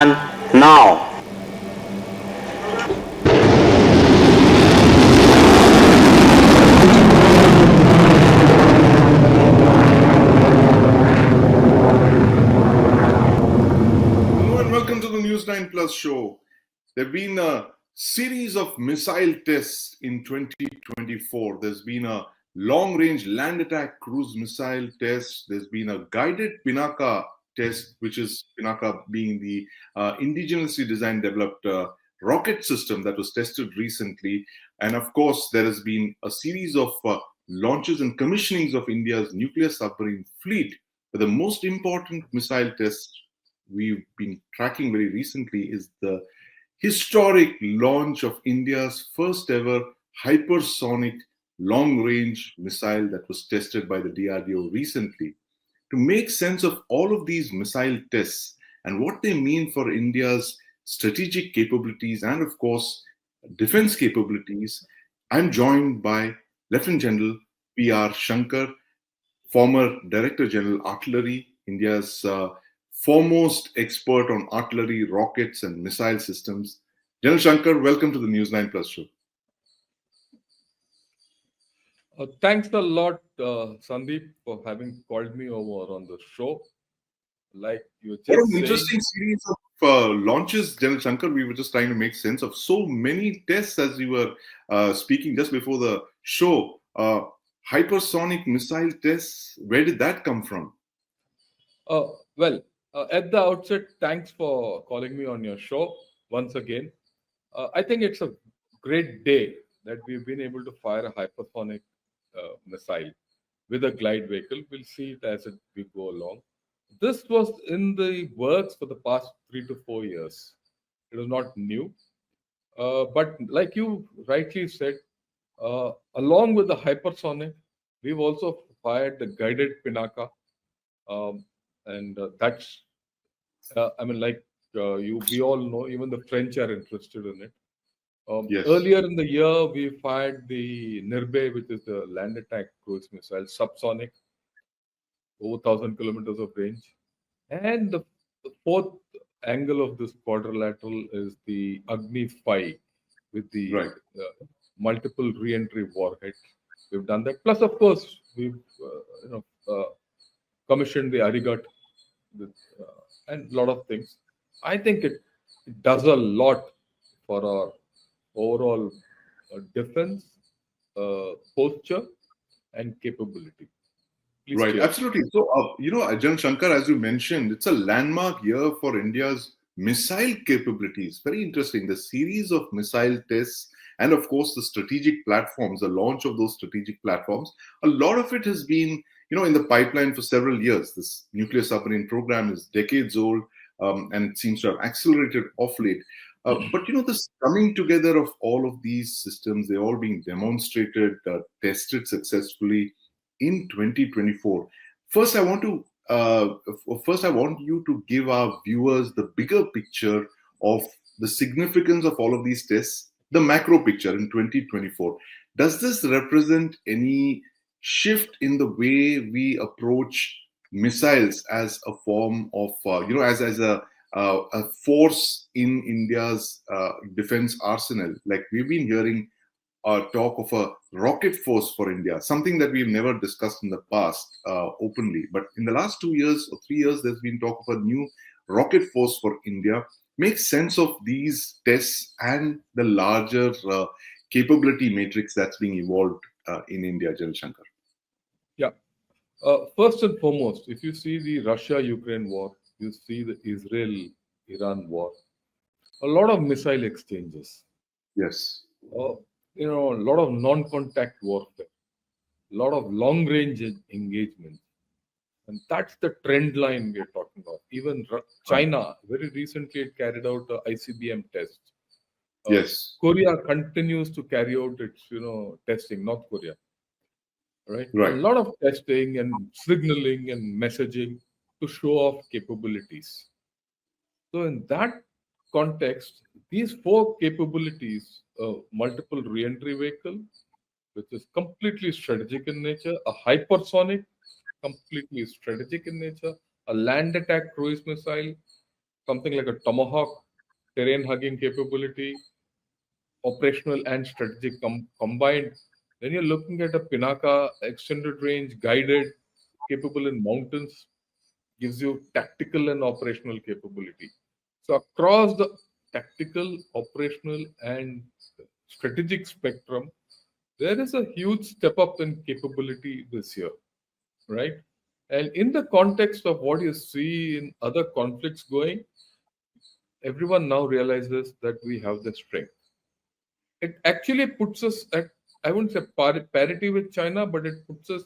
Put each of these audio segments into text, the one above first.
And now. Hello and welcome to the News 9 Plus show. There have been a series of missile tests in 2024. There's been a long-range land attack cruise missile test. There's been a guided Pinaka test, which is Pinaka being the indigenously designed, developed rocket system that was tested recently. And of course, there has been a series of launches and commissionings of India's nuclear submarine fleet. But the most important missile test we've been tracking very recently is the historic launch of India's first ever hypersonic long range missile that was tested by the DRDO recently. To make sense of all of these missile tests and what they mean for India's strategic capabilities and, of course, defense capabilities, I'm joined by Lieutenant General P.R. Shankar, former Director General Artillery, India's foremost expert on artillery, rockets, and missile systems. General Shankar, welcome to the News 9 Plus show. Thanks a lot, Sandeep, for having called me over on the show. Like you just What an saying, interesting series of launches, General Shankar. We were just trying to make sense of so many tests as we were speaking just before the show. Hypersonic missile tests, where did that come from? at the outset, thanks for calling me on your show once again. I think it's a great day that we've been able to fire a hypersonic missile with a glide vehicle. We'll see it as we go along. This was in the works for the past 3 to 4 years. It was not new. But like you rightly said, along with the hypersonic, we've also fired the guided Pinaka. And that's, we all know, even the French are interested in it. Yes. Earlier in the year, we fired the Nirbhay, which is the land attack cruise missile, subsonic, over 1,000 kilometers of range. And the fourth angle of this quadrilateral is the Agni 5 with the Right. multiple re-entry warheads. We've done that. Plus, of course, we've commissioned the Arigat with, and a lot of things. I think it does a lot for our overall defense posture and capability. Please Right, share. absolutely. So, General Shankar, as you mentioned, it's a landmark year for India's missile capabilities. Very interesting. The series of missile tests and, of course, the strategic platforms, the launch of those strategic platforms, a lot of it has been, in the pipeline for several years. This nuclear submarine program is decades old, and it seems to have accelerated off late. But this coming together of all of these systems, they're all being demonstrated, tested successfully in 2024. First, I want you to give our viewers the bigger picture of the significance of all of these tests, the macro picture in 2024. Does this represent any shift in the way we approach missiles as a form of, as a force in India's defense arsenal? Like we've been hearing talk of a rocket force for India, something that we've never discussed in the past openly. But in the last 2 years or 3 years, there's been talk of a new rocket force for India. Make sense of these tests and the larger capability matrix that's being evolved in India, General Shankar. Yeah. First and foremost, if you see the Russia-Ukraine war, you see the Israel-Iran war, a lot of missile exchanges. Yes. A lot of non-contact warfare, a lot of long-range engagement. And that's the trend line we're talking about. Even China, very recently, it carried out the ICBM test. Yes. Korea continues to carry out its, testing, North Korea. Right? Right. A lot of testing and signaling and messaging to show off capabilities. So in that context, these four capabilities, multiple re-entry vehicle, which is completely strategic in nature, a hypersonic, completely strategic in nature, a land attack cruise missile, something like a Tomahawk terrain hugging capability, operational and strategic combined. Then you're looking at a Pinaka extended range, guided, capable in mountains, gives you tactical and operational capability. So across the tactical, operational, and strategic spectrum, there is a huge step up in capability this year, right? And in the context of what you see in other conflicts going, everyone now realizes that we have the strength. It actually puts us at, I wouldn't say parity with China, but it puts us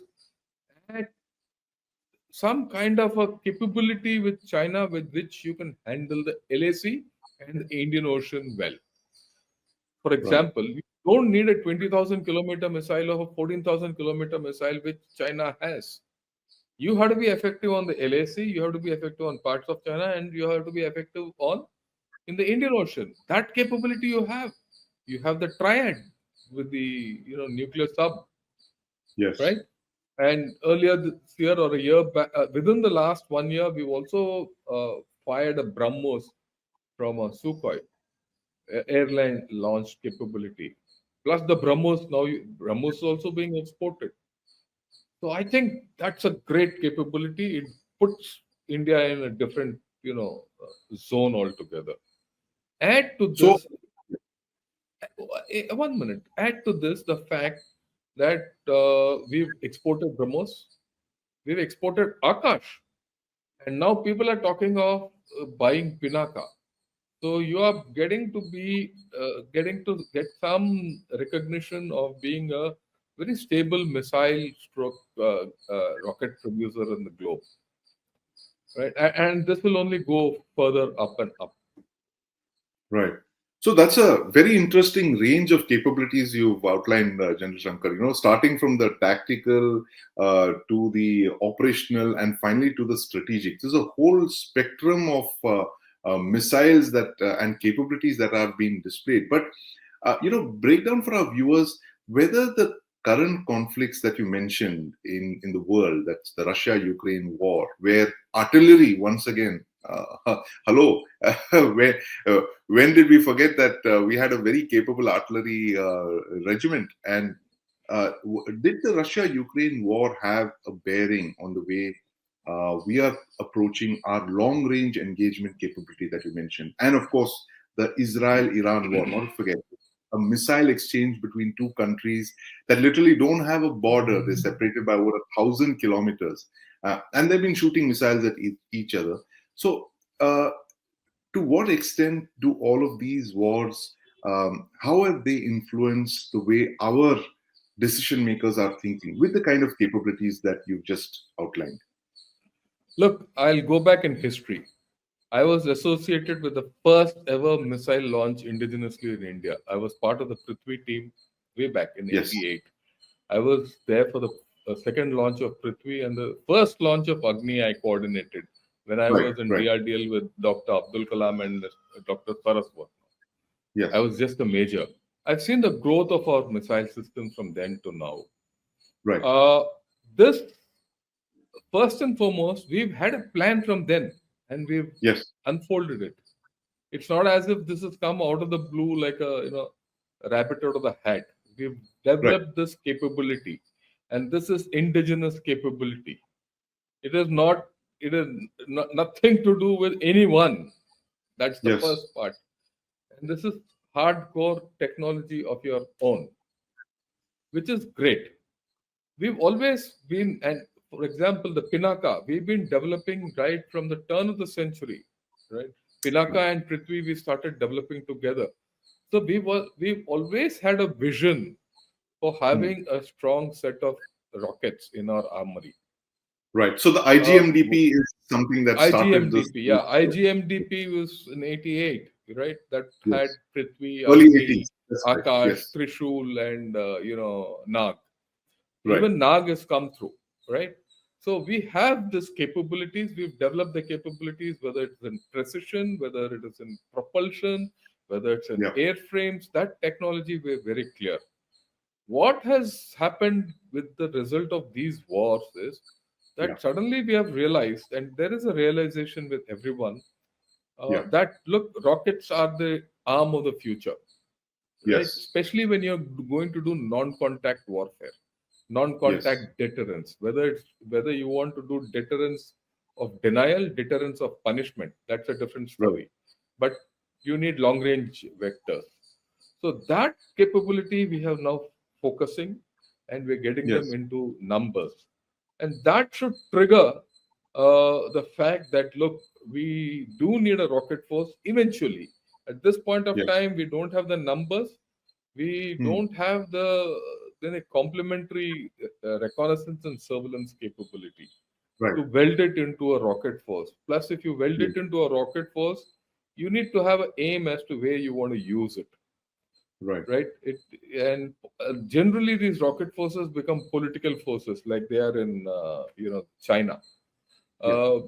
at some kind of a capability with China with which you can handle the LAC and the Indian Ocean well. For example, you don't need a 20,000 kilometer missile or a 14,000 kilometer missile which China has. You have to be effective on the LAC, you have to be effective on parts of China, and you have to be effective on in the Indian Ocean. That capability you have. You have the triad with the nuclear sub, Yes. right? And earlier this year or a year back, within the last 1 year, we've also fired a BrahMos from a Sukhoi airline launched capability. Plus the BrahMos BrahMos is also being exported. So I think that's a great capability. It puts India in a different zone altogether. Add to So, this, 1 minute. Add to this the fact that we've exported BrahMos, we've exported Akash, and now people are talking of buying Pinaka. So you are getting to get some recognition of being a very stable missile stroke rocket producer in the globe, right? And this will only go further up and up. right. So that's a very interesting range of capabilities you've outlined, General Shankar. Starting from the tactical to the operational and finally to the strategic. There's a whole spectrum of missiles that and capabilities that are being displayed. But break down for our viewers whether the current conflicts that you mentioned in the world, that's the Russia-Ukraine war, where artillery once again. Hello, when did we forget that we had a very capable artillery regiment? And did the Russia-Ukraine war have a bearing on the way we are approaching our long-range engagement capability that you mentioned? And of course, the Israel-Iran war, not to forget, a missile exchange between two countries that literally don't have a border. They're separated by over 1,000 kilometers. And they've been shooting missiles at each other. So, to what extent do all of these wars, how have they influenced the way our decision makers are thinking with the kind of capabilities that you've just outlined? Look, I'll go back in history. I was associated with the first ever missile launch indigenously in India. I was part of the Prithvi team way back in Yes. '88. I was there for the second launch of Prithvi, and the first launch of Agni I coordinated when I was in DRDL with Dr. Abdul Kalam and Dr. Saraswat. Yes. I was just a major. I've seen the growth of our missile systems from then to now. Right. This, first and foremost, we've had a plan from then, and we've unfolded it. It's not as if this has come out of the blue like a rabbit out of the hat. We've developed this capability, and this is indigenous capability. It is nothing to do with anyone. That's the first part. And this is hardcore technology of your own, which is great. We've always been, and for example, the Pinaka, we've been developing right from the turn of the century, right? Pinaka and Prithvi, we started developing together. So we've always had a vision for having a strong set of rockets in our armory. Right. So the IGMDP is something that started this. IGMDP was in '88, right? That had Prithvi, early '80s, Akash, Trishul, and Nag. Right. Even Nag has come through, right? So we have these capabilities. We've developed the capabilities, whether it's in precision, whether it is in propulsion, whether it's in airframes. That technology, we're very clear. What has happened with the result of these wars is that suddenly we have realized, and there is a realization with everyone, Yeah. That look, rockets are the arm of the future, right? Yes. Especially when you're going to do non-contact warfare, Yes. non-contact deterrence. Whether you want to do deterrence of denial, deterrence of punishment, that's a different Right. story. But you need long-range vectors. So that capability we have now focusing, and we're getting them Yes. into numbers, and that should trigger the fact that look, we do need a rocket force eventually. At this point of Yes. time, we don't have the numbers, we Hmm. don't have the then a complementary reconnaissance and surveillance capability Right. to weld it into a rocket force. Plus, if you weld Yes. it into a rocket force, you need to have an aim as to where you want to use it, Right. right? And generally these rocket forces become political forces, like they are in China. Yeah. uh,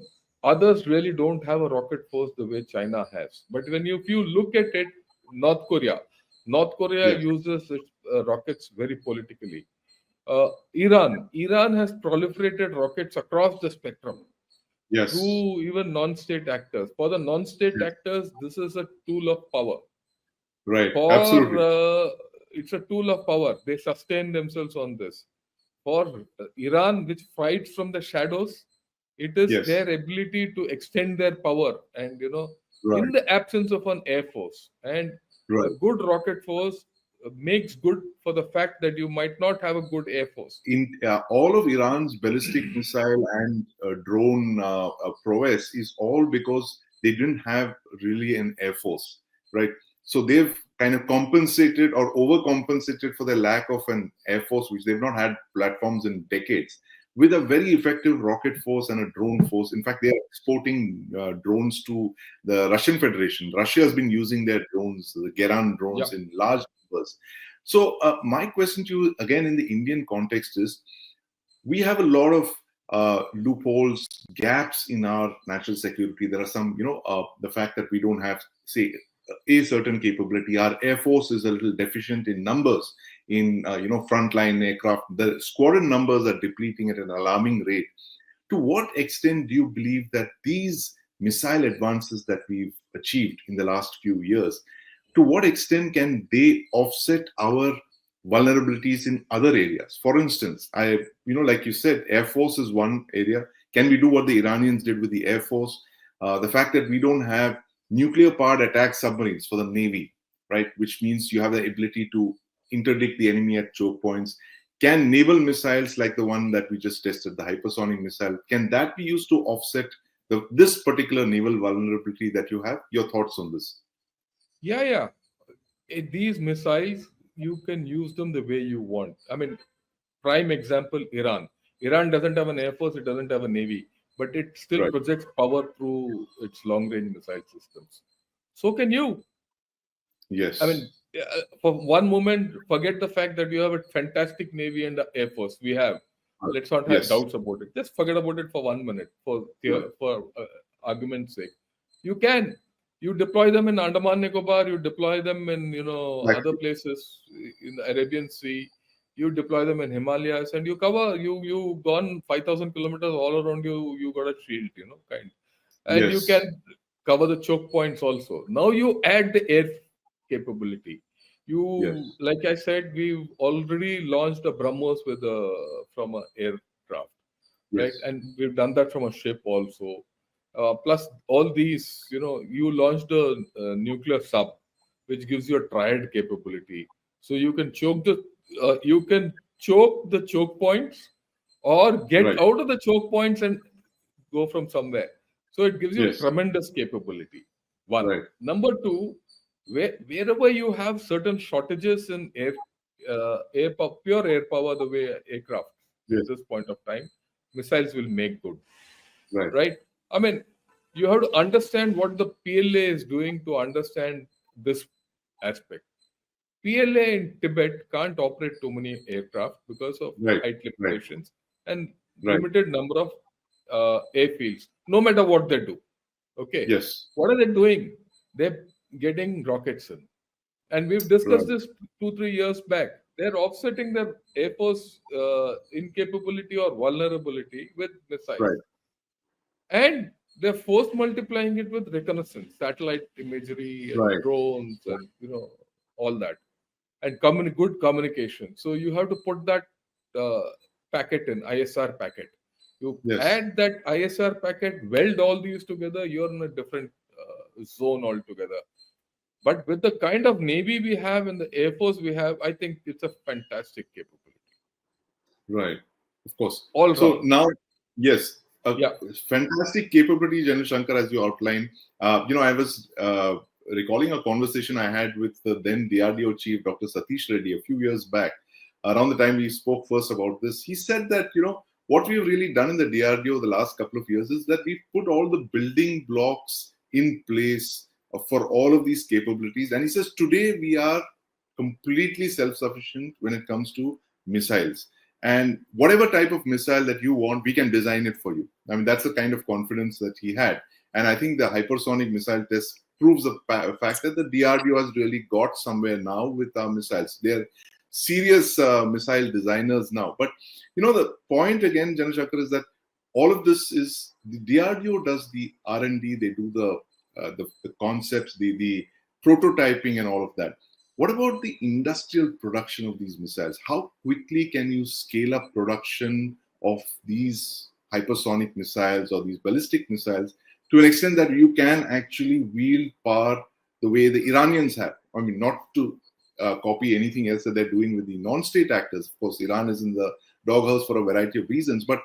Others really don't have a rocket force the way China has. But if you look at it, North Korea Yes. uses its rockets very politically. Iran has proliferated rockets across the spectrum Yes. through even non-state actors. For the non-state Yes. actors, this is a tool of power. Right. For Absolutely. It's a tool of power. They sustain themselves on this. For Iran, which fights from the shadows, it is Yes. their ability to extend their power, and Right. in the absence of an air force, and a Right. good rocket force makes good for the fact that you might not have a good air force. In all of Iran's ballistic missile and drone prowess is all because they didn't have really an air force, right? So they've kind of compensated or overcompensated for the lack of an air force, which they've not had platforms in decades, with a very effective rocket force and a drone force. In fact, they are exporting drones to the Russian Federation. Russia has been using their drones, the Geran Yeah. drones, in large numbers. So my question to you again in the Indian context is, we have a lot of loopholes, gaps in our national security. There are some, the fact that we don't have, say, a certain capability. Our air force is a little deficient in numbers, in frontline aircraft. The squadron numbers are depleting at an alarming rate. To what extent do you believe that these missile advances that we've achieved in the last few years, to what extent can they offset our vulnerabilities in other areas? For instance, like you said, Air Force is one area. Can we do what the Iranians did with the Air Force? The fact that we don't have nuclear powered attack submarines for the Navy, right? Which means you have the ability to interdict the enemy at choke points. Can naval missiles like the one that we just tested, the hypersonic missile, can that be used to offset this particular naval vulnerability that you have? Your thoughts on this? Yeah. These missiles, you can use them the way you want. I mean, prime example, Iran. Iran doesn't have an air force, it doesn't have a navy, but it still Right. projects power through its long range missile systems. So can you. Yes. I mean, for one moment, forget the fact that you have a fantastic navy and air force. We have. Let's not have Yes. doubts about it. Just forget about it for 1 minute, for argument's sake. You deploy them in Andaman Nicobar. You deploy them in Right. other places in the Arabian Sea. You deploy them in Himalayas, and you cover. You gone 5,000 kilometers all around you. You got a shield, and you Yes. can cover the choke points also. Now you add the air capability. Yes. Like I said, we've already launched a BrahMos from an aircraft, right? Yes. And we've done that from a ship also. Plus, all these, you launched a nuclear sub, which gives you a triad capability. So you can choke the choke points, or get Right. out of the choke points and go from somewhere. So it gives you Yes. tremendous capability. One. Right. Number two, wherever you have certain shortages in pure air power, the way aircraft Yes. at this point of time, missiles will make good, Right. right? I mean, you have to understand what the PLA is doing to understand this aspect. PLA in Tibet can't operate too many aircraft because of Right. height Right. limitations and Right. limited number of airfields, no matter what they do. Okay. Yes. What are they doing? They're getting rockets in. And we've discussed Right. this 2-3 years back. They're offsetting their Air Force incapability or vulnerability with missiles. Right. And they're force multiplying it with reconnaissance, satellite imagery, and Right. drones, and all that, and good communication. So you have to put that packet in ISR packet. You Yes. add that ISR packet, weld all these together, you're in a different zone altogether. But with the kind of Navy we have and the Air Force we have, I think it's a fantastic capability. Right. Of course. All So round. now, yes, a Yeah. fantastic capability, General Shankar, as you outlined. I was recalling a conversation I had with the then DRDO chief, Dr. Satish Reddy, a few years back. Around the time we spoke first about this, he said that, what we've really done in the DRDO the last couple of years is that we've put all the building blocks in place for all of these capabilities. And he says today we are completely self-sufficient when it comes to missiles. And whatever type of missile that you want, we can design it for you. I mean, that's the kind of confidence that he had. And I think the hypersonic missile test proves the fact that the DRDO has really got somewhere now with our missiles. They're serious missile designers now. But, the point again, General Shankar, is that all of this is, the DRDO does the R&D, they do the concepts, the prototyping and all of that. What about the industrial production of these missiles? How quickly can you scale up production of these hypersonic missiles or these ballistic missiles to an extent that you can actually wield power the way the Iranians have? I mean, not to copy anything else that they're doing with the non-state actors. Of course, Iran is in the doghouse for a variety of reasons. But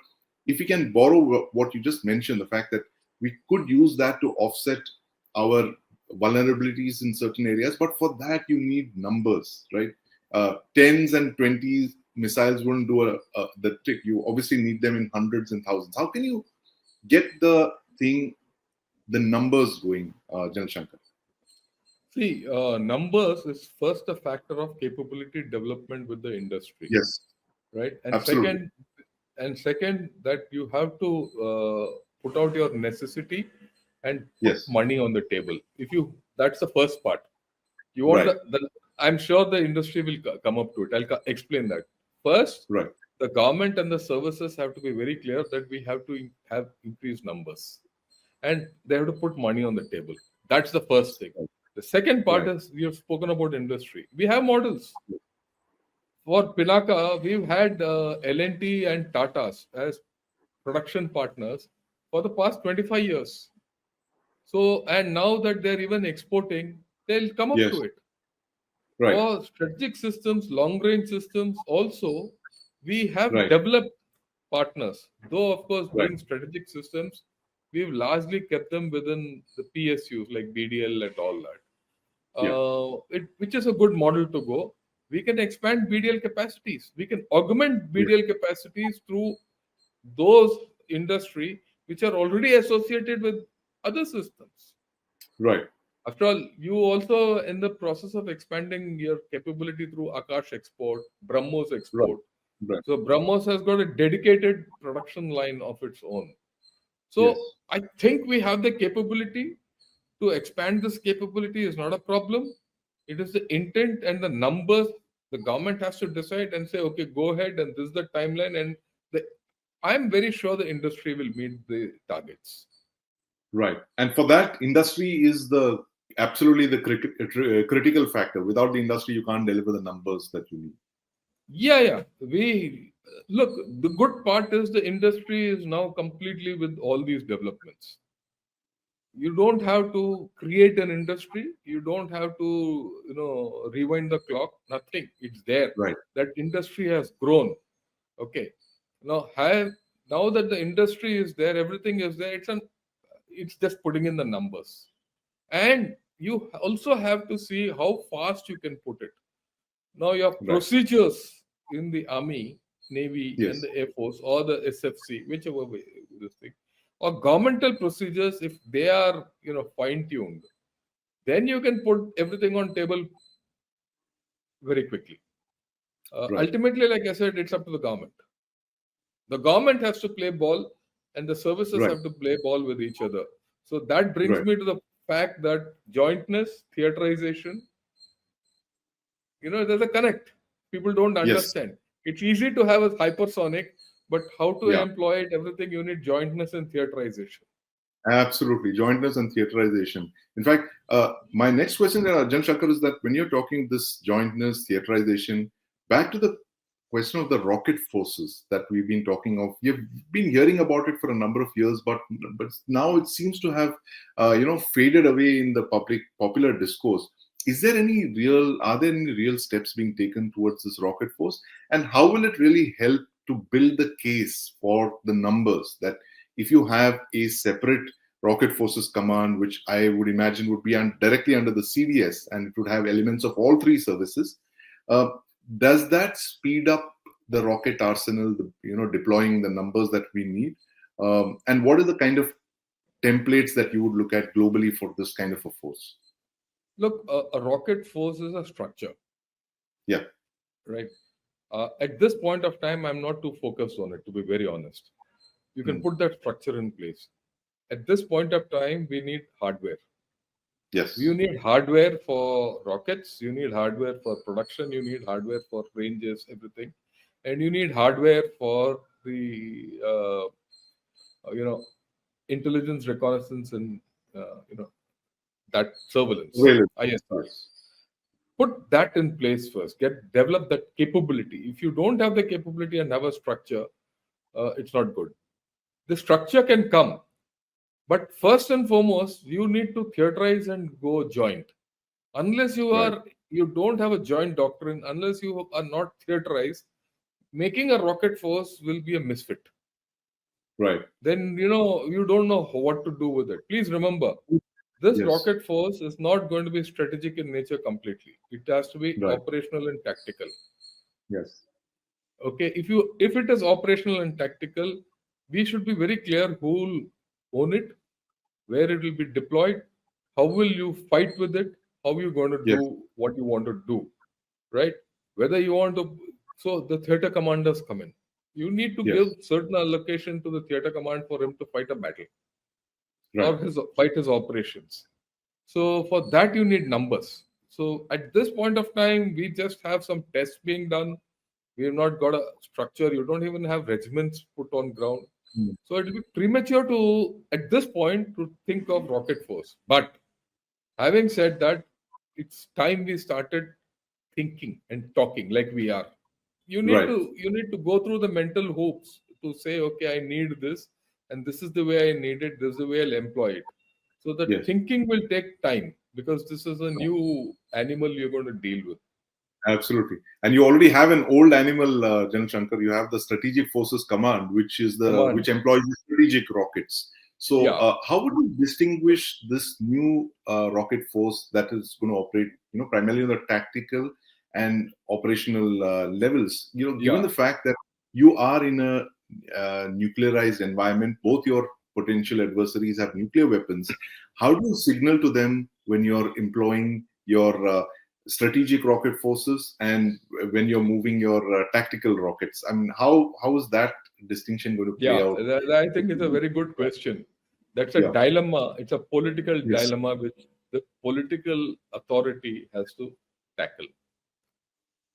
if we can borrow what you just mentioned, the fact that we could use that to offset our vulnerabilities in certain areas, but for that you need numbers, right? Tens and 20s missiles wouldn't do the trick. You obviously need them in hundreds and thousands. How can you get the numbers going, General Shankar? See, numbers is first a factor of capability development with the industry. Yes, right? And absolutely. second, that you have to put out your necessity and put Yes, money on the table. That's the first part. You want right, I'm sure the industry will come up to it. I'll explain that. First, right, the government and the services have to be very clear that we have to have increased numbers, and they have to put money on the table. That's the first thing. The second part right. is, we have spoken about industry. We have models. For Pinaka, we've had L&T and Tata's as production partners for the past 25 years. So, and now that they're even exporting, they'll come up Yes, to it. right, For strategic systems, long range systems, also, we have right, developed partners. Though, of course, right. being strategic systems, we've largely kept them within the PSUs like BDL and all that. Yeah, Which is a good model to go. We can expand BDL capacities. We can augment yeah, BDL capacities through those industry which are already associated with other systems. right, After all, you also in the process of expanding your capability through Akash export, BrahMos right, export. right. So BrahMos has got a dedicated production line of its own. Yes, So I think we have the capability to expand. This capability is not a problem. It is the intent and the numbers. The government has to decide and say, okay, go ahead, and this is the timeline. And I'm very sure the industry will meet the targets. right. And for that, industry is the absolutely the critical factor. Without the industry, you can't deliver the numbers that you need. Yeah. We look. The good part is the industry is now completely with all these developments. You don't have to create an industry. You don't have to rewind the clock. Nothing. It's there. Right, That industry has grown. Okay. Now that the industry is there, everything is there. It's just putting in the numbers, and you also have to see how fast you can put it. Now your right. procedures in the army, navy, and Yes, the air force, or the SFC, whichever way this thing, or governmental procedures, if they are fine tuned, then you can put everything on table very quickly. right, Ultimately, like I said, it's up to the government. The government has to play ball, and the services right, have to play ball with each other. So that brings right. me to the fact that jointness, theaterization, there's a connect. People don't Yes, understand. It's easy to have a hypersonic, but how to yeah. employ it, everything, you need jointness and theaterization. Absolutely, jointness and theaterization. In fact, my next question, Jan Shankar, is that when you're talking this jointness, theaterization, back to the question of the rocket forces that we've been talking of. You've been hearing about it for a number of years, but now it seems to have, faded away in the popular discourse. Are there any real steps being taken towards this rocket force, and how will it really help to build the case for the numbers that if you have a separate rocket forces command, which I would imagine would be directly under the CDS, and it would have elements of all three services, uh, does that speed up the rocket arsenal, deploying the numbers that we need? And what are the kind of templates that you would look at globally for this kind of a force? Look, a rocket force is a structure. Yeah. Right. At this point of time, I'm not too focused on it, to be very honest. You can put that structure in place. At this point of time, we need hardware. Yes. You need hardware for rockets, you need hardware for production, you need hardware for ranges, everything. And you need hardware for the, intelligence, reconnaissance, and, that surveillance, Well, ISR. yes. Put that in place first. Develop that capability. If you don't have the capability and have a structure, it's not good. The structure can come, but first and foremost, you need to theaterize and go joint. Unless you don't have a joint doctrine, unless you are not theaterized, making a rocket force will be a misfit. Right. Then you don't know what to do with it. Please remember, this Yes. rocket force is not going to be strategic in nature completely. It has to be Right. operational and tactical. Yes. Okay, if it is operational and tactical, we should be very clear who will own it, where it will be deployed, how will you fight with it, how you going to Yes. do what you want to do, right? Whether you want to, so the theater commanders come in. You need to Yes. give certain allocation to the theater command for him to fight a battle Right. or fight his operations. So for that you need numbers. So at this point of time, we just have some tests being done. We have not got a structure. You don't even have regiments put on ground. Mm. So it will be premature to, at this point, to think of rocket force. But having said that, it's time we started thinking and talking like we are. Right. You need to go through the mental hoops to say, okay, I need this, and this is the way I need it. This is the way I'll employ it. So the Yes. thinking will take time because this is a new animal you're going to deal with. Absolutely. And you already have an old animal, Jan Shankar. You have the Strategic Forces Command, which Command. employs the strategic rockets. So, Yeah. how would you distinguish this new rocket force that is going to operate, primarily on the tactical and operational levels? Given Yeah. the fact that you are in a nuclearized environment, both your potential adversaries have nuclear weapons. How do you signal to them when you're employing your strategic rocket forces and when you're moving your tactical rockets? I mean, how is that distinction going to play Yeah. out? I think it's a very good question. That's a Yeah. dilemma. It's a political Yes. dilemma which the political authority has to tackle.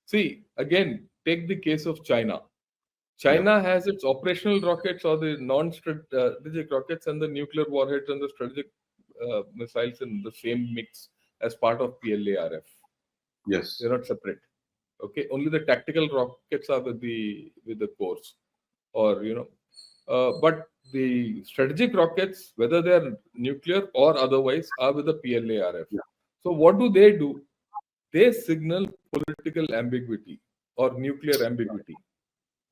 See, again, take the case of China. China has its operational rockets or the non-strategic rockets and the nuclear warheads and the strategic missiles in the same mix as part of PLARF. Yes. They're not separate. Okay, only the tactical rockets are with the cores, or but the strategic rockets, whether they're nuclear or otherwise, are with the PLARF. Yeah. So what do? They signal political ambiguity or nuclear ambiguity.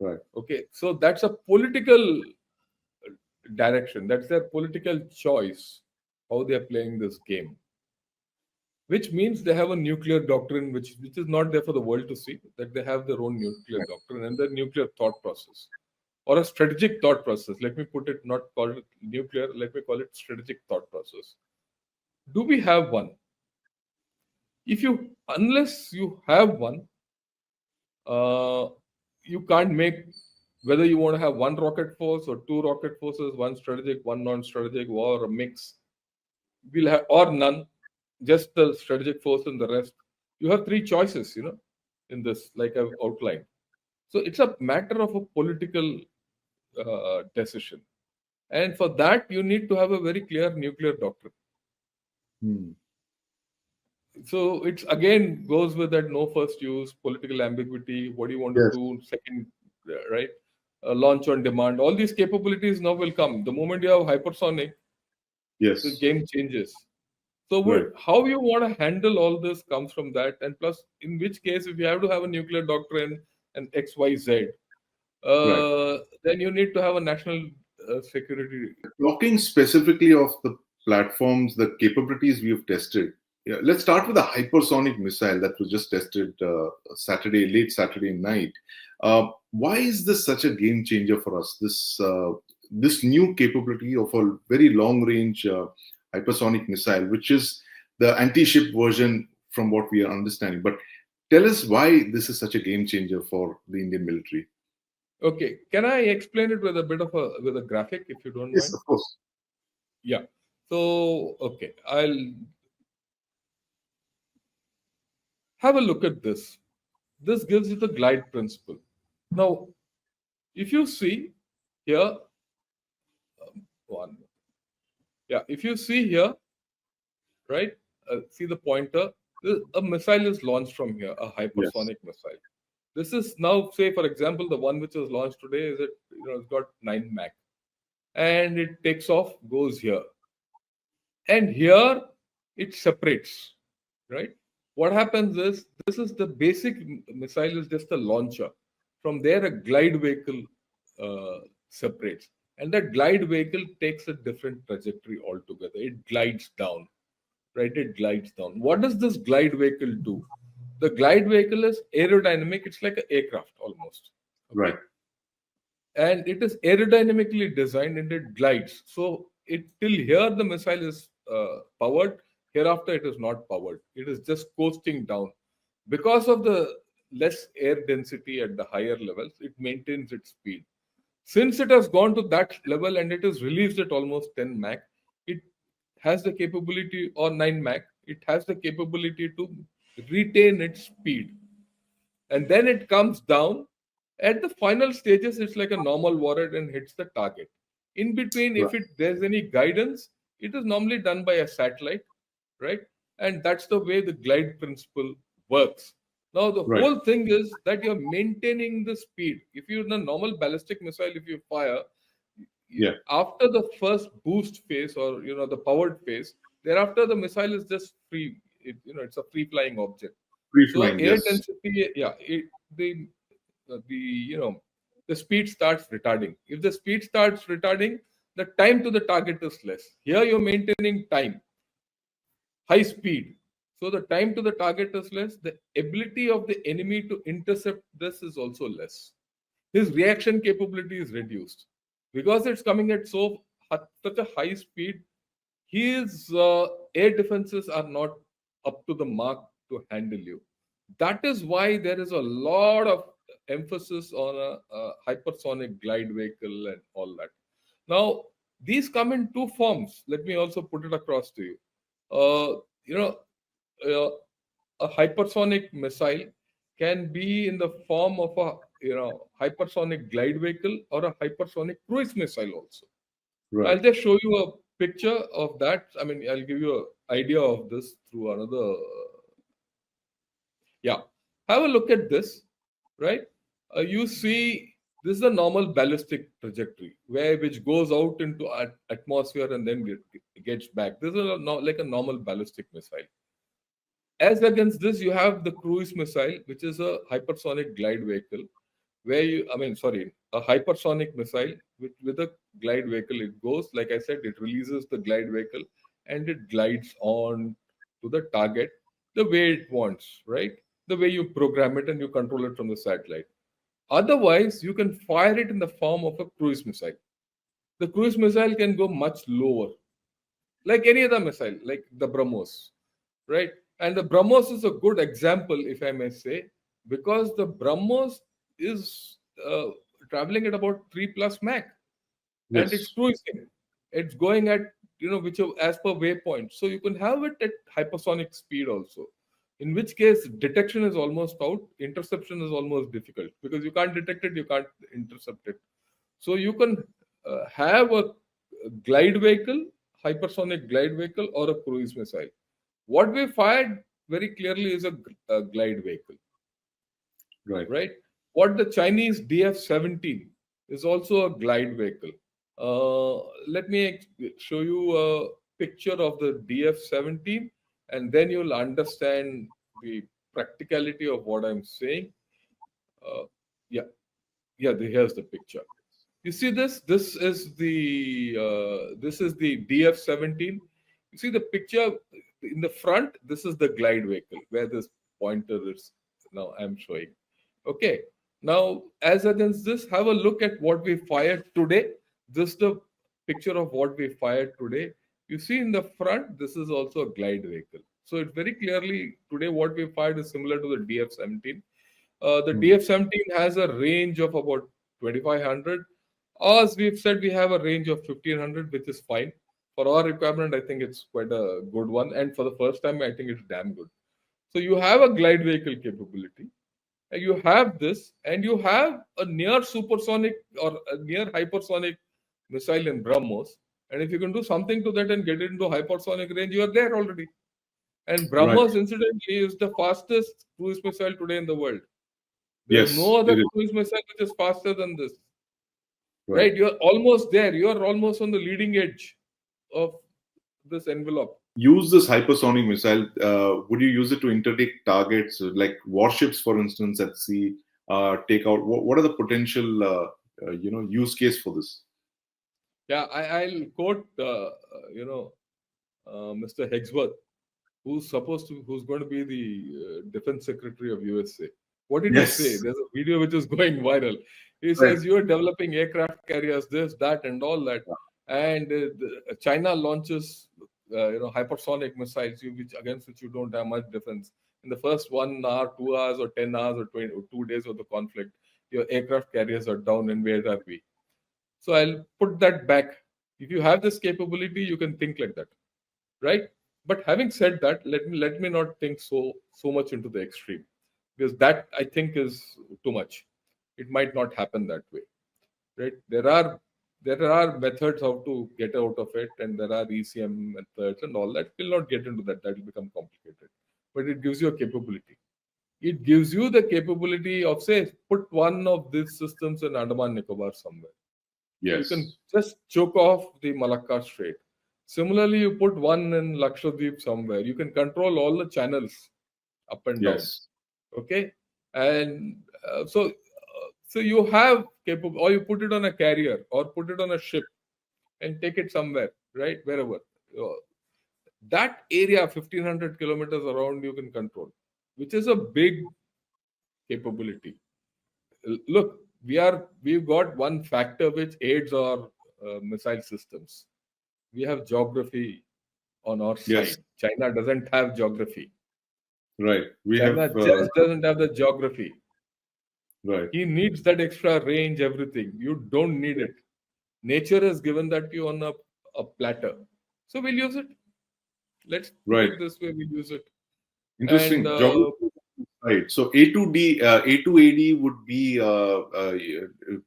Right. Okay, so that's a political direction. That's their political choice, how they are playing this game. Which means they have a nuclear doctrine, which is not there for the world to see. That they have their own nuclear doctrine and their nuclear thought process, or a strategic thought process. Let me put it, not call it nuclear. Let me call it strategic thought process. Do we have one? Unless you have one, you can't make, whether you want to have one rocket force or two rocket forces, one strategic, one non-strategic, or a mix. We'll have, or none, just the strategic force and the rest. You have three choices, in this, like I've outlined. So it's a matter of a political decision. And for that, you need to have a very clear nuclear doctrine. So it's again goes with that no first use, political ambiguity, what do you want to Yes. do, second, right? Launch on demand. All these capabilities now will come. The moment you have hypersonic, Yes. the game changes. So Right. how you want to handle all this comes from that. And plus, in which case, if you have to have a nuclear doctrine and X, Y, Z, then you need to have a national security. Talking specifically of the platforms, the capabilities we have tested, let's start with the hypersonic missile that was just tested late Saturday night. Why is this such a game changer for us? This new capability of a very long range hypersonic missile, which is the anti-ship version from what we are understanding. But tell us why this is such a game changer for the Indian military. Okay, can I explain it with a bit of a graphic, if you don't mind? Yes, of course. Yeah. So okay, I'll have a look at this. This gives you the glide principle. Now, if you see here, if you see here, right, see the pointer, a missile is launched from here, a hypersonic missile. This is now, say, for example, the one which was launched today it's got 9 Mach, and it takes off, goes here, and here it separates, right? What happens is, this is the basic missile is just a launcher. From there, a glide vehicle separates, and that glide vehicle takes a different trajectory altogether. It glides down, right? It glides down. What does this glide vehicle do? The glide vehicle is aerodynamic. It's like an aircraft almost. Okay? Right. And it is aerodynamically designed and it glides. So till here the missile is powered. Hereafter it is not powered. It is just coasting down. Because of the less air density at the higher levels, it maintains its speed. Since it has gone to that level and it is released at almost 10 Mach, it has the capability, or 9 Mach, it has the capability to retain its speed. And then it comes down. At the final stages, it's like a normal warhead and hits the target. In between, if there's any guidance, it is normally done by a satellite, right? And that's the way the glide principle works. Now, the whole thing is that you're maintaining the speed. If you're in a normal ballistic missile, if you fire, after the first boost phase or the powered phase, thereafter the missile is just free. It's a free flying object. So air density, the speed starts retarding. If the speed starts retarding, the time to the target is less. Here you're maintaining time, high speed. So the time to the target is less. The ability of the enemy to intercept this is also less. His reaction capability is reduced. Because it's coming at such a high speed, his air defenses are not up to the mark to handle you. That is why there is a lot of emphasis on a hypersonic glide vehicle and all that. Now, these come in two forms. Let me also put it across to you. A hypersonic missile can be in the form of a hypersonic glide vehicle or a hypersonic cruise missile also. I'll just show you a picture of that. I mean, I'll give you an idea of this through another. Have a look at this, right? You see, this is a normal ballistic trajectory which goes out into atmosphere and then gets back. This is like a normal ballistic missile. As against this, you have the cruise missile, which is a hypersonic glide vehicle, a hypersonic missile with a glide vehicle. It goes, like I said, it releases the glide vehicle and it glides on to the target the way it wants, right? The way you program it and you control it from the satellite. Otherwise, you can fire it in the form of a cruise missile. The cruise missile can go much lower, like any other missile, like the BrahMos, right? And the BrahMos is a good example, if I may say, because the BrahMos is traveling at about 3+ Mach, and it's cruising. It's going at whichever as per waypoint. So you can have it at hypersonic speed also. In which case, detection is almost out. Interception is almost difficult because you can't detect it, you can't intercept it. So you can have a glide vehicle, hypersonic glide vehicle, or a cruise missile. What we fired very clearly is a glide vehicle, Right. right? What the Chinese DF-17 is also a glide vehicle. Let me show you a picture of the DF-17, and then you'll understand the practicality of what I'm saying. Uh, yeah, here's the picture. You see this? This is the DF-17. You see the picture in the front. This is the glide vehicle where this pointer is now I'm showing. Okay. Now, as against this, have a look at what we fired today. This is the picture of what we fired today. You see in the front, this is also a glide vehicle. So it very clearly today what we fired is similar to the DF-17. The DF-17 has a range of about 2,500. As we've said, we have a range of 1,500, which is fine. For our requirement, I think it's quite a good one. And for the first time, I think it's damn good. So you have a glide vehicle capability. You have this, and you have a near supersonic or a near hypersonic missile in BrahMos. And if you can do something to that and get it into hypersonic range, you are there already. And BrahMos, incidentally, is the fastest cruise missile today in the world. There's no other cruise missile which is faster than this. Right? You're almost there. You're almost on the leading edge of this envelope. Use this hypersonic missile. Would you use it to interdict targets like warships, for instance, at sea? Take out. What are the potential, use case for this? Yeah, I'll quote, Mr. Hegsworth, who's going to be the defense secretary of USA. What did he say? There's a video which is going viral. He says, you're developing aircraft carriers, this, that, and all that. And China launches, hypersonic missiles, against which you don't have much defense. In the first 1 hour, 2 hours, or 10 hours, or 2 days of the conflict, your aircraft carriers are down, and where are we? So I'll put that back. If you have this capability, you can think like that, right? But having said that, let me not think so much into the extreme, because that I think is too much. It might not happen that way, right? There are methods how to get out of it, and there are ECM methods and all that. We'll not get into that. That will become complicated. But it gives you a capability. It gives you the capability of, say, put one of these systems in Andaman Nicobar somewhere. Yes. You can just choke off the Malacca Strait. Similarly, you put one in Lakshadweep somewhere. You can control all the channels up and down. Okay, and so you have capable, or you put it on a carrier, or put it on a ship, and take it somewhere, right, wherever. That area, 1,500 kilometers around, you can control, which is a big capability. Look, we've got one factor which aids our missile systems. We have geography on our side. China doesn't have geography. Right. China just doesn't have the geography. Right. He needs that extra range, everything. You don't need it. Nature has given that to you on a platter. So we'll use it. Let's put it this way, we'll use it. Interesting. Right. So A2AD would be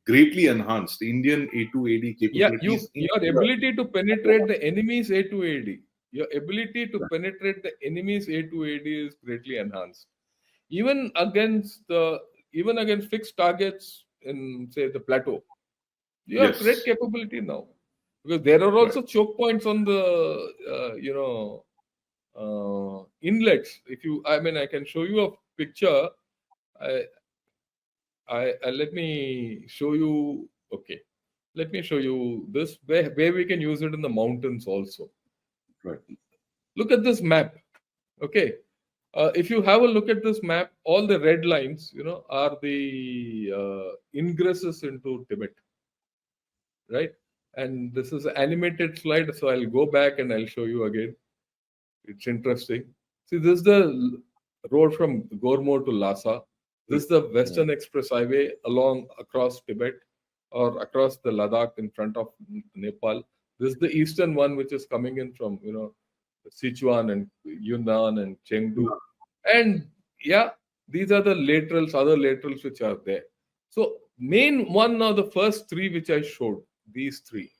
greatly enhanced. Indian A2AD capabilities. Yeah, your ability to penetrate the enemy's A2AD. Your ability to penetrate the enemy's A2AD is greatly enhanced. Even against fixed targets in, say, the plateau, you have great capability now, because there are also choke points on the inlets. I can show you a picture. Let me show you. Okay, let me show you this where we can use it in the mountains also. Right. Look at this map. Okay. If you have a look at this map, all the red lines, are the ingresses into Tibet, right? And this is an animated slide, so I'll go back and I'll show you again. It's interesting. See, this is the road from Gormo to Lhasa. This is the Western Express Highway across Tibet, or across the Ladakh in front of Nepal. This is the eastern one, which is coming in from, Sichuan and Yunnan and Chengdu. And yeah, these are the other laterals which are there. So main one are the first three which I showed, these three.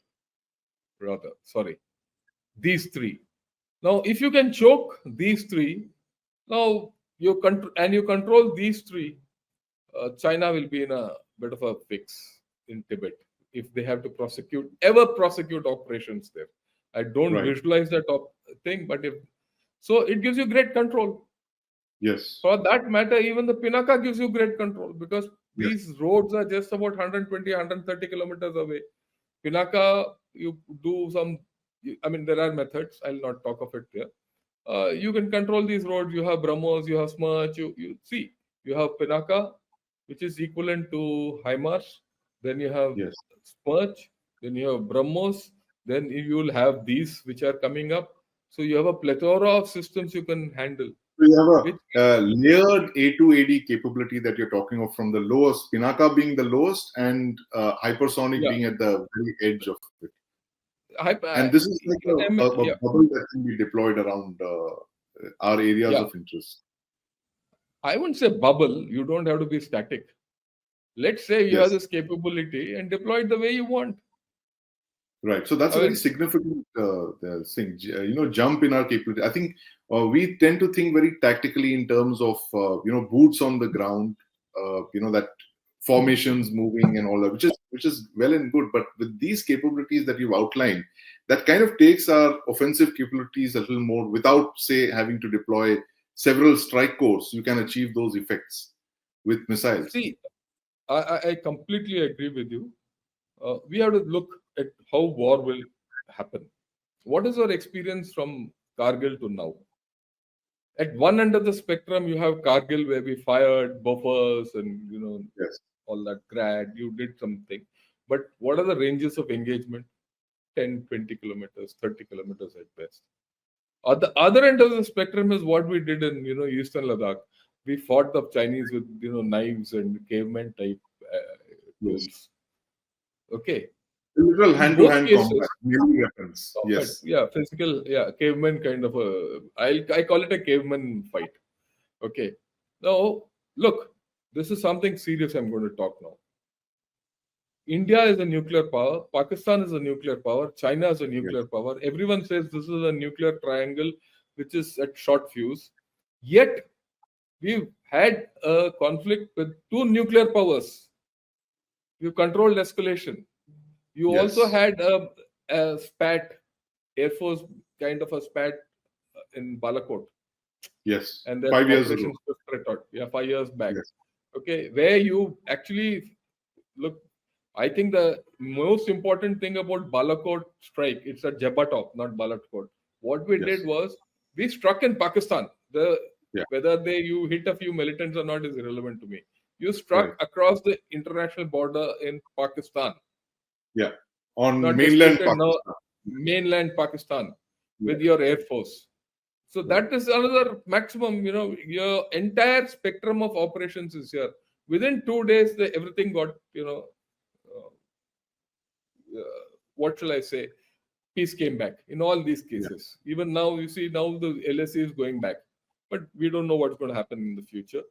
rather. Sorry, these three. Now, if you can choke these three, now you control these three, China will be in a bit of a fix in Tibet if they have to ever prosecute operations there. I don't Right. visualize that thing, but if so, it gives you great control. Yes. For that matter, even the Pinaka gives you great control because Yes. these roads are just about 120, 130 kilometers away. Pinaka, you do some, I mean, there are methods. I'll not talk of it here. You can control these roads. You have Brahmos, you have Smerch, you see, you have Pinaka, which is equivalent to HIMARS. Then you have Yes. Smerch, then you have Brahmos, then you will have these which are coming up. So you have a plethora of systems you can handle. So you Which, have a layered A2AD capability that you're talking of from the lowest, Pinaka being the lowest and hypersonic yeah, being at the very edge of it. And hyper, this is like a yeah, bubble that can be deployed around our areas yeah. of interest. I wouldn't say bubble. You don't have to be static. Let's say you have Yes. this capability and deploy it the way you want. Right. So that's I a very mean, significant thing, jump in our capability. I think we tend to think very tactically in terms of, boots on the ground, that formations moving and all that, which is well and good. But with these capabilities that you've outlined, that kind of takes our offensive capabilities a little more without, say, having to deploy several strike corps. You can achieve those effects with missiles. see, I completely agree with you. We have to look at how war will happen. What is your experience from Kargil to now? At one end of the spectrum, you have Kargil where we fired buffers and Yes. all that grad. You did something, but what are the ranges of engagement? 10, 20 kilometers, 30 kilometers at best. At the other end of the spectrum is what we did in Eastern Ladakh. We fought the Chinese with knives and caveman type Yes. tools. Okay. Literal In both hand-to-hand cases, combat, melee weapons. combat, Yes. yeah, physical, yeah, caveman kind of a. I call it a caveman fight. Okay. Now, look, this is something serious I'm going to talk now. India is a nuclear power. Pakistan is a nuclear power. China is a nuclear Yes. power. Everyone says this is a nuclear triangle which is at short fuse. Yet, we've had a conflict with two nuclear powers. You controlled escalation. You also Yes. had a spat, Air Force kind of a spat in Balakot. Yes. And then 5 years ago. operations were spread out. Yeah, 5 years back. Yes. Okay, where you actually look. I think the most important thing about Balakot strike, it's at Jabatop, not Balakot. What we Yes. did was we struck in Pakistan. Yeah. Whether you hit a few militants or not is irrelevant to me. You struck Right. across the international border in Pakistan. Yeah. On Not mainland disputed, no, Pakistan. mainland Pakistan with Yeah. your air force. So Right. that is another maximum. Your entire spectrum of operations is here. Within 2 days, everything got what shall I say? Peace came back in all these cases. Yeah. Even now, you see, now the LSE is going back, but we don't know what's going to happen in the future.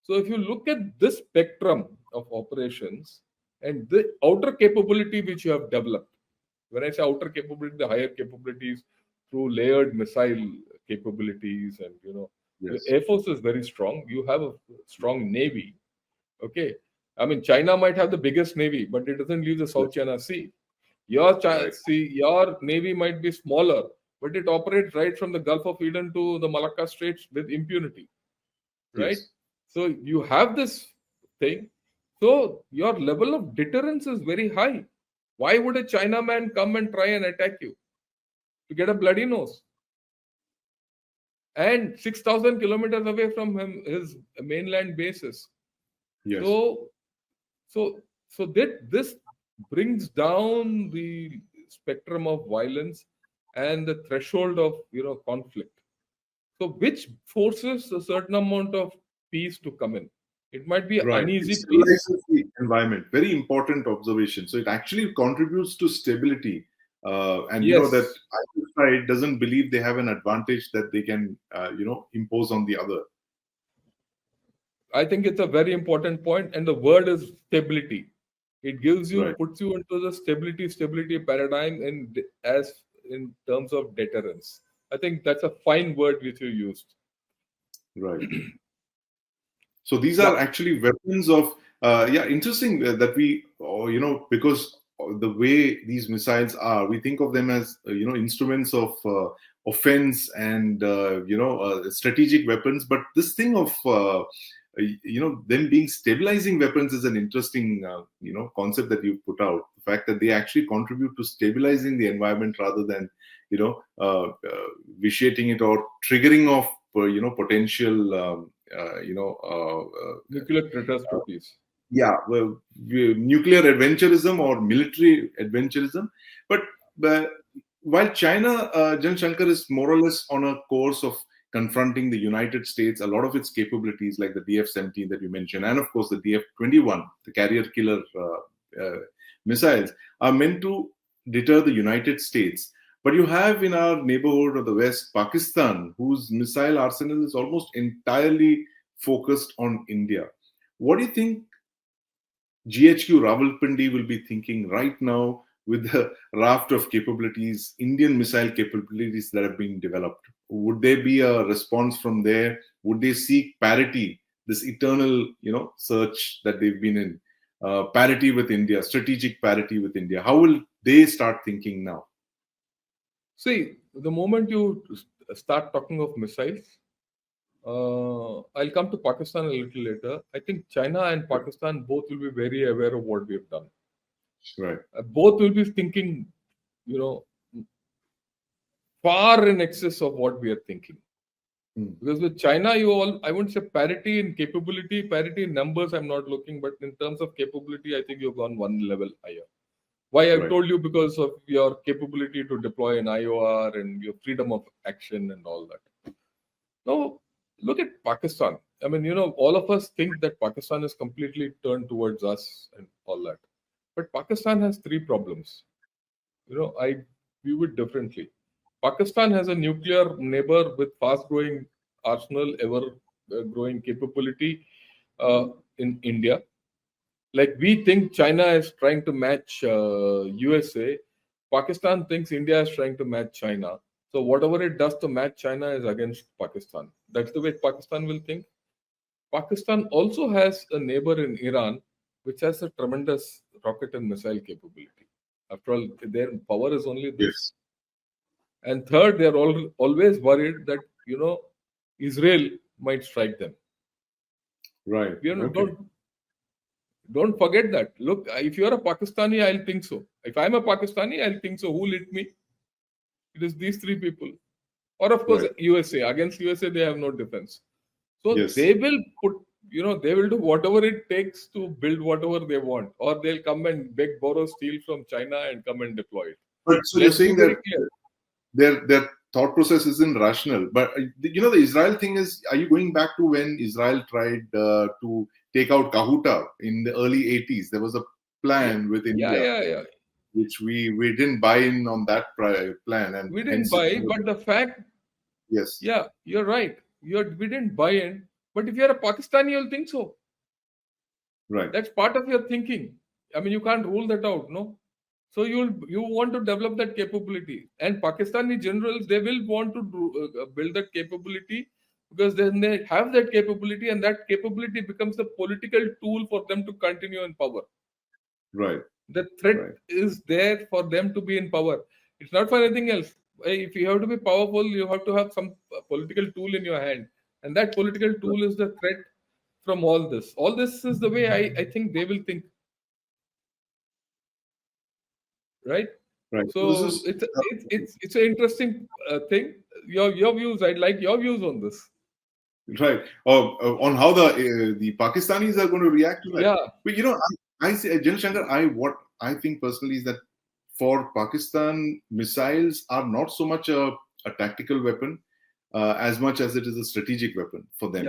So if you look at this spectrum of operations and the outer capability which you have developed, when I say outer capability, the higher capabilities through layered missile capabilities, and Yes. the Air Force is very strong. You have a strong Navy. Okay. I mean, China might have the biggest Navy, but it doesn't leave the South China Sea. Your Navy might be smaller, but it operates right from the Gulf of Eden to the Malacca Straits with impunity. Right? Yes. So you have this thing. So your level of deterrence is very high. Why would a Chinaman come and try and attack you? To get a bloody nose. And 6,000 kilometers away from his mainland bases. Yes. So this brings down the spectrum of violence and the threshold of conflict. So which forces a certain amount of peace to come in. It might be Right. uneasy It peace. stabilizes the environment. Very important observation. So it actually contributes to stability. And Yes. that either side doesn't believe they have an advantage that they can, impose on the other. I think it's a very important point, and the word is stability. It gives you, Right. puts you into the stability paradigm in terms of deterrence. I think that's a fine word which you used. Right. So these Yeah. are actually weapons of, interesting that we, because the way these missiles are, we think of them as, instruments of offense and, strategic weapons. But this thing of, them being stabilizing weapons is an interesting, concept that you put out. The fact that they actually contribute to stabilizing the environment rather than, vitiating it or triggering off, potential, Nuclear catastrophes. nuclear adventurism or military adventurism. But uh, while China, Jan Shankar, is more or less on a course of confronting the United States, a lot of its capabilities, like the DF-17 that you mentioned, and of course the DF-21, the carrier killer missiles, are meant to deter the United States. But you have in our neighborhood of the West, Pakistan, whose missile arsenal is almost entirely focused on India. What do you think GHQ Rawalpindi will be thinking right now with the raft of capabilities, Indian missile capabilities that have been developed? Would there be a response from there? Would they seek parity, this eternal, search that they've been in, parity with India, strategic parity with India? How will they start thinking now? See, the moment you start talking of missiles, I'll come to Pakistan a little later. I think China and Pakistan both will be very aware of what we have done. Right. Both will be thinking, you know, far in excess of what we are thinking. Because with China, I wouldn't say parity in capability, parity in numbers, I'm not looking, but in terms of capability, I think you've gone one level higher. Why I've Right. told you, because of your capability to deploy an IOR and your freedom of action and all that. Now, look at Pakistan. I mean, all of us think that Pakistan is completely turned towards us and all that. But Pakistan has three problems. I view it differently. Pakistan has a nuclear neighbor with fast growing arsenal, ever growing capability in India. Like we think China is trying to match USA, Pakistan thinks India is trying to match China. So whatever it does to match China is against Pakistan. That's the way Pakistan will think. Pakistan also has a neighbor in Iran, which has a tremendous rocket and missile capability. After all, their power is only this. Yes. And third, they are always worried that Israel might strike them. Right. Okay. Don't forget that. Look, if you are a Pakistani, I'll think so. If I'm a Pakistani, I'll think so. Who lit me? It is these three people. Or of course, Right. USA. Against USA, they have no defense. So Yes. they will they will do whatever it takes to build whatever they want. Or they'll come and beg, borrow, steal from China and come and deploy it. But so Let's you're be saying very that clear. their thought process isn't rational. But the Israel thing is, are you going back to when Israel tried to take out Kahuta in the early 80s? There was a plan with India, Yeah. which we didn't buy in on that plan, and We didn't hence buy, but the fact, yes, yeah, you're right. We didn't buy in, but if you're a Pakistani, you'll think so. right, That's part of your thinking. I mean, you can't rule that out, no? So you want to develop that capability, and Pakistani generals, they will want to build that capability, because then they have that capability, and that capability becomes the political tool for them to continue in power. right. The threat Right. is there for them to be in power. It's not for anything else. If you have to be powerful, you have to have some political tool in your hand, and that political tool is the threat from all this. All this is the way I think they will think. Right. Right. So this So is it's an interesting thing. Your views. I'd like your views on this. right. On how the Pakistanis are going to react to that. Yeah. But I say, Jan Shankar, what I think personally is that for Pakistan, missiles are not so much a tactical weapon as much as it is a strategic weapon for them.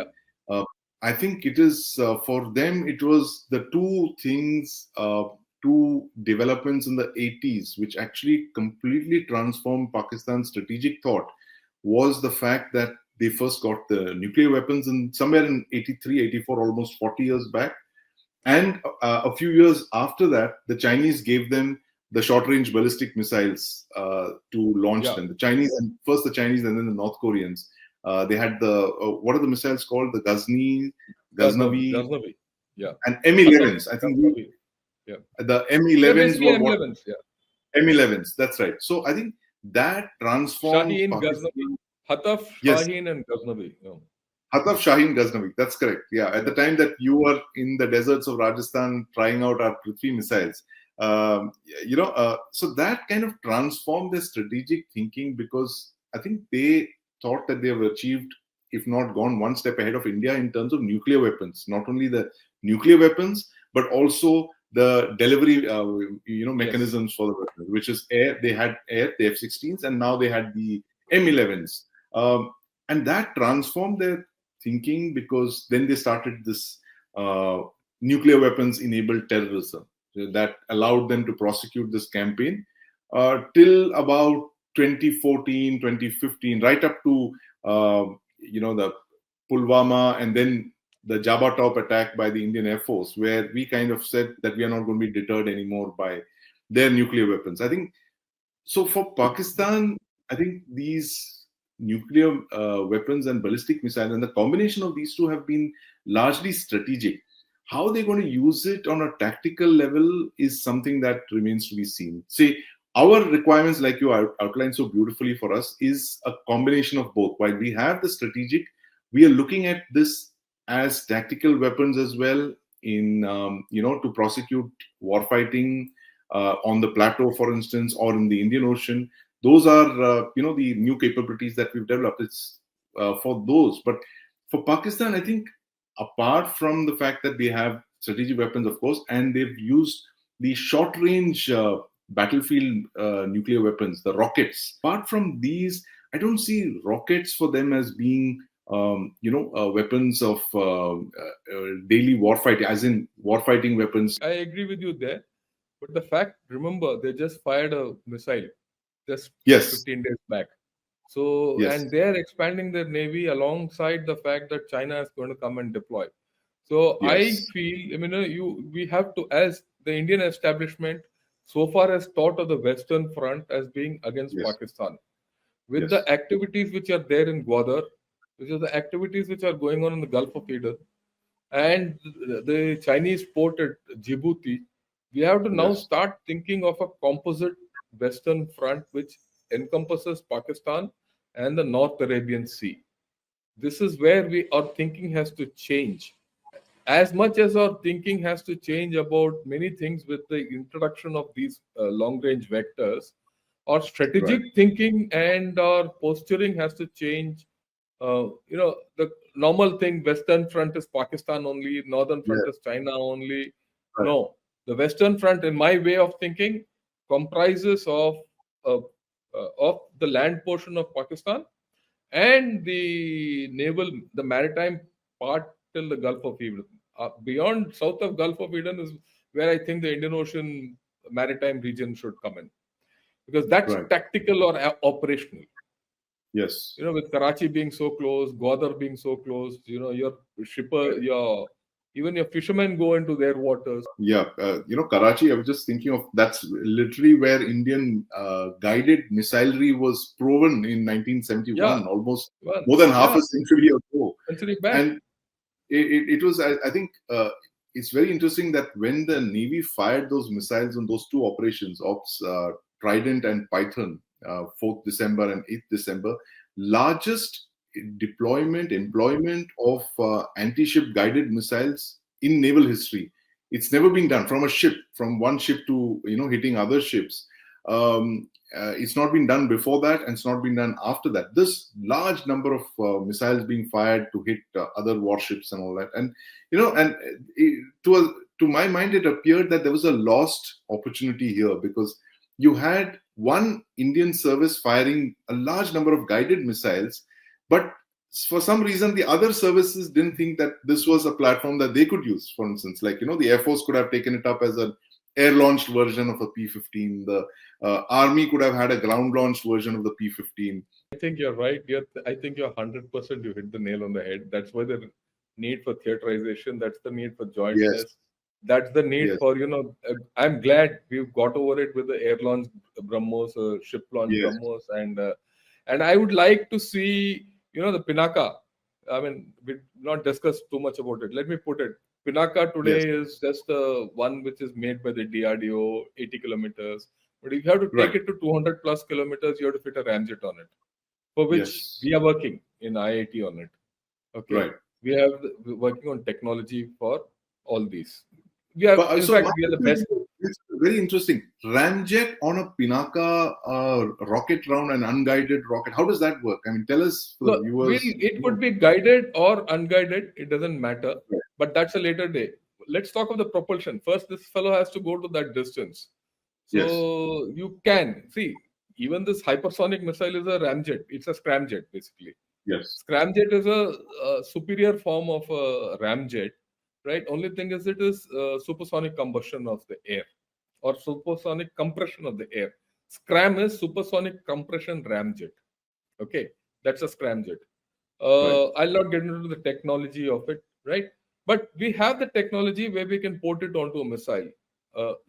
Yeah. I think it is for them. It was the two developments in the 80s, which actually completely transformed Pakistan's strategic thought, was the fact that they first got the nuclear weapons, and somewhere in 83, 84, almost 40 years back. And a few years after that, the Chinese gave them the short-range ballistic missiles to launch them. The Chinese, and first the Chinese and then the North Koreans. They had the, what are the missiles called? The Ghaznavi, yeah, and M11s. I think the M11s were what? M11s, yeah. M11s, that's right. So I think that transformed Shaheen, Pakistan. Ghaznavi, Hataf, Yes. Shaheen, and Ghaznavi. Hataf, Shaheen, Ghaznavi. That's correct. Yeah, at the time that you were in the deserts of Rajasthan trying out our Prithvi missiles, so that kind of transformed their strategic thinking, because I think they thought that they have achieved, if not gone one step ahead of India in terms of nuclear weapons. Not only the nuclear weapons, but also the delivery, mechanisms for the weapons, which is air. They had air, the F-16s, and now they had the M11s, and that transformed their thinking, because then they started this nuclear weapons enabled terrorism that allowed them to prosecute this campaign till about 2014, 2015, right up to the Pulwama, and then the Jabba Top attack by the Indian Air Force, where we kind of said that we are not going to be deterred anymore by their nuclear weapons. I think so. For Pakistan, I think these nuclear weapons and ballistic missiles, and the combination of these two, have been largely strategic. How they're going to use it on a tactical level is something that remains to be seen. See, our requirements, like you outlined so beautifully for us, is a combination of both. While we have the strategic, we are looking at this as tactical weapons as well, in to prosecute warfighting on the plateau, for instance, or in the Indian Ocean. Those are the new capabilities that we've developed. It's for those. But for Pakistan, I think, apart from the fact that they have strategic weapons, of course, and they've used the short-range battlefield nuclear weapons, the rockets. Apart from these, I don't see rockets for them as being weapons of daily warfighting, as in warfighting weapons. I agree with you there. But the fact, remember, they just fired a missile just 15 days back. So, and they're expanding their navy alongside the fact that China is going to come and deploy. So I feel, we have to, as the Indian establishment so far has thought of the Western Front as being against Pakistan. With the activities which are there in Gwadar, which are the activities which are going on in the Gulf of Aden, and the Chinese port at Djibouti, we have to now start thinking of a composite Western Front which encompasses Pakistan and the North Arabian Sea. This is where our thinking has to change. As much as our thinking has to change about many things with the introduction of these long-range vectors, our strategic thinking and our posturing has to change. The normal thing, Western Front is Pakistan only, Northern Front is China only. No, the Western Front, in my way of thinking, comprises of the land portion of Pakistan and the maritime part till the Gulf of Aden. Beyond south of Gulf of Aden is where I think the Indian Ocean maritime region should come in, because that's tactical or operational. Yes. With Karachi being so close, Gwadar being so close, your shipper, even your fishermen go into their waters. Yeah, Karachi, I was just thinking of, that's literally where Indian guided missilery was proven in 1971, almost more than half a century ago. And it was, I think, it's very interesting that when the Navy fired those missiles on those two operations, Ops Trident and Python, 4th December and 8th December, largest employment of anti-ship guided missiles in naval history. It's never been done from one ship to hitting other ships. It's not been done before that, and it's not been done after that. This large number of missiles being fired to hit other warships and all that, and to my mind, it appeared that there was a lost opportunity here, because you had one Indian service firing a large number of guided missiles, but for some reason the other services didn't think that this was a platform that they could use. For instance, like the Air Force could have taken it up as an air-launched version of a P-15. The Army could have had a ground-launched version of the P-15. I think you're right. I think you're 100%. You hit the nail on the head. That's why the need for theaterization. That's the need for jointness. That's the need Yes. for, I'm glad we've got over it with the air launch BrahMos, ship launch Yes. BrahMos, and I would like to see, the Pinaka. I mean, we not discuss too much about it. Let me put it. Pinaka Yes. today is just one which is made by the DRDO, 80 kilometers. But if you have to Right. take it to 200 plus kilometers, you have to fit a ramjet on it, for which Yes. we are working in IIT on it. Okay, Right. we're working on technology for all these. We are, But in so fact, my we are the question best. is, it's very interesting. Ramjet on a Pinaka rocket round, an unguided rocket. How does that work? I mean, tell us for the No, viewers. it could be guided or unguided. It doesn't matter. Right. But that's a later day. Let's talk of the propulsion. First, this fellow has to go to that distance. Yes. So you can see, even this hypersonic missile is a ramjet. It's a scramjet, basically. Yes. Scramjet is a superior form of a ramjet, right? Only thing is it is supersonic combustion of the air, or supersonic compression of the air. Scram is supersonic compression ramjet. Okay, that's a scramjet. Right. I'll not get into the technology of it, right? But we have the technology where we can port it onto a missile,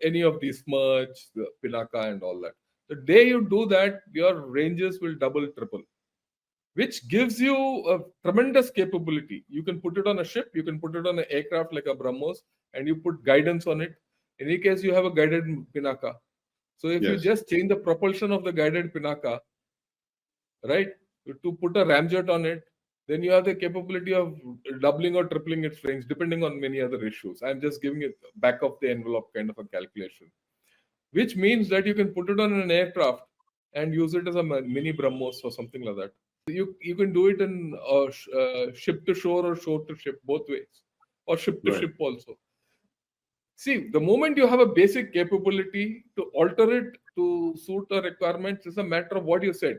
any of these Smerch, the Pinaka, and all that. The day you do that, your ranges will double, triple, which gives you a tremendous capability. You can put it on a ship, you can put it on an aircraft like a BrahMos, and you put guidance on it. In any case, you have a guided Pinaka. So if you Yes. just change the propulsion of the guided Pinaka, right, to put a ramjet on it, then you have the capability of doubling or tripling its range, depending on many other issues. I'm just giving it back of the envelope kind of a calculation, which means that you can put it on an aircraft and use it as a mini BrahMos or something like that. You can do it in ship to shore or shore to ship, both ways, or ship to Right. ship also. See, the moment you have a basic capability to alter it to suit the requirements, is a matter of what you said,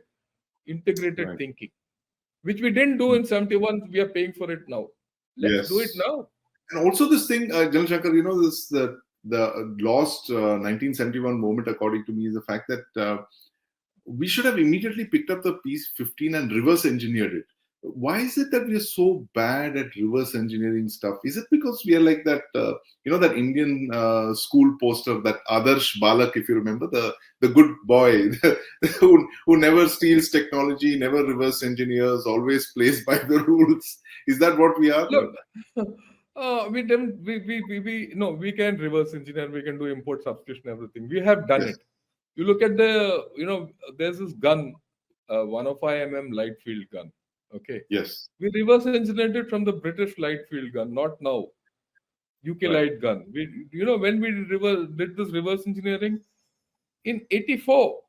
integrated Right. thinking, which we didn't do in 71. We are paying for it now. Let's do it Yes. now. And also this thing, Janil Shankar, this the lost 1971 moment, according to me, is the fact that we should have immediately picked up the P-15 and reverse engineered it. Why is it that we are so bad at reverse engineering stuff? Is it because we are like that, that Indian school poster, that Adarsh Balak, if you remember, the good boy who never steals technology, never reverse engineers, always plays by the rules? Is that what we are? Look, we don't. We no. We can reverse engineer. We can do import substitution. Everything. We have done Yes. it. You look at there's this gun, 105 light field gun. Okay. Yes. We reverse engineered it from the British light field gun, not now. UK Right. light gun. When we did this reverse engineering in 84.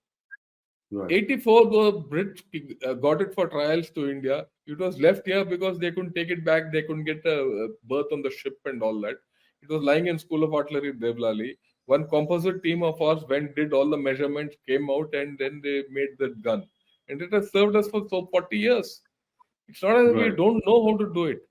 Right. 84, the Brits got it for trials to India. It was left here because they couldn't take it back. They couldn't get a berth on the ship and all that. It was lying in School of Artillery, Devlali. One composite team of ours went, did all the measurements, came out, and then they made that gun. And it has served us for 40 years. It's not as if we Right. don't know how to do it.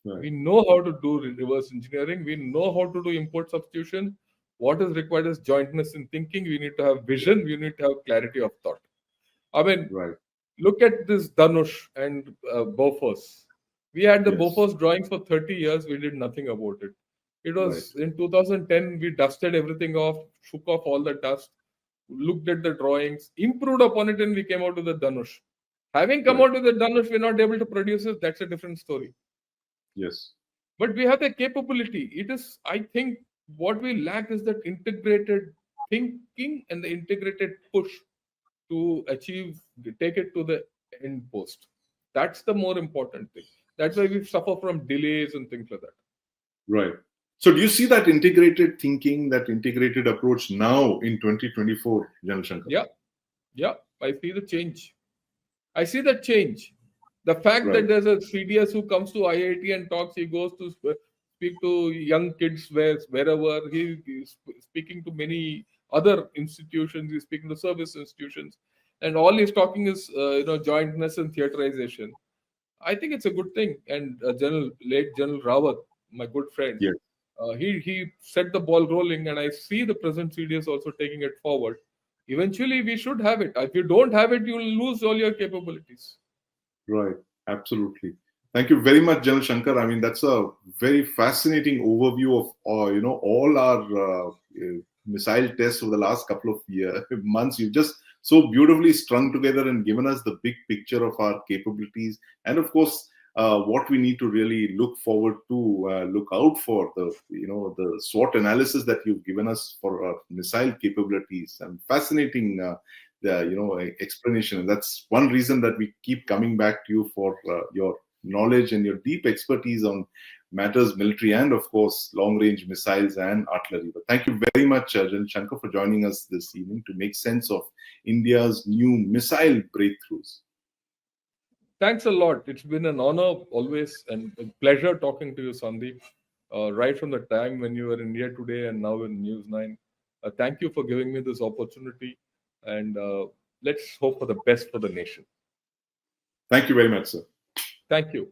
Right. We know how to do reverse engineering. We know how to do import substitution. What is required is jointness in thinking. We need to have vision. We need to have clarity of thought. I mean, Right. look at this Dhanush and Bofors. We had the Yes. Bofors drawings for 30 years. We did nothing about it. It was Right. in 2010, we dusted everything off, shook off all the dust, looked at the drawings, improved upon it, and we came out with the Dhanush. Having come Right. out with the Dhanush, we're not able to produce it. That's a different story. Yes. But we have the capability. It is, I think, what we lack is that integrated thinking and the integrated push to take it to the end post. That's the more important thing. That's why we suffer from delays and things like that. Right. So do you see that integrated thinking, that integrated approach now in 2024, Janil Shankar? Yeah. I see the change. I see the change. The fact Right. that there's a CDS who comes to IIT and talks, he goes to speak to young kids wherever. He's speaking to many other institutions. He's speaking to service institutions, and all he's talking is jointness and theaterization. I think it's a good thing. And late General Rawat, my good friend, Yes. he set the ball rolling, and I see the present CDS also taking it forward. Eventually, we should have it. If you don't have it, you will lose all your capabilities. Right. Absolutely. Thank you very much, General Shankar. I mean, that's a very fascinating overview of all our missile tests over the last couple of months. You've just so beautifully strung together and given us the big picture of our capabilities, and of course, what we need to really look forward to, look out for the SWOT analysis that you've given us for missile capabilities. And fascinating. Explanation. And that's one reason that we keep coming back to you for your knowledge and your deep expertise on matters military and, of course, long-range missiles and artillery. But thank you very much, General Shankar, for joining us this evening to make sense of India's new missile breakthroughs. Thanks a lot. It's been an honor always and a pleasure talking to you, Sandeep. Right from the time when you were in India Today and now in News 9. Thank you for giving me this opportunity. And let's hope for the best for the nation. Thank you very much, sir. Thank you.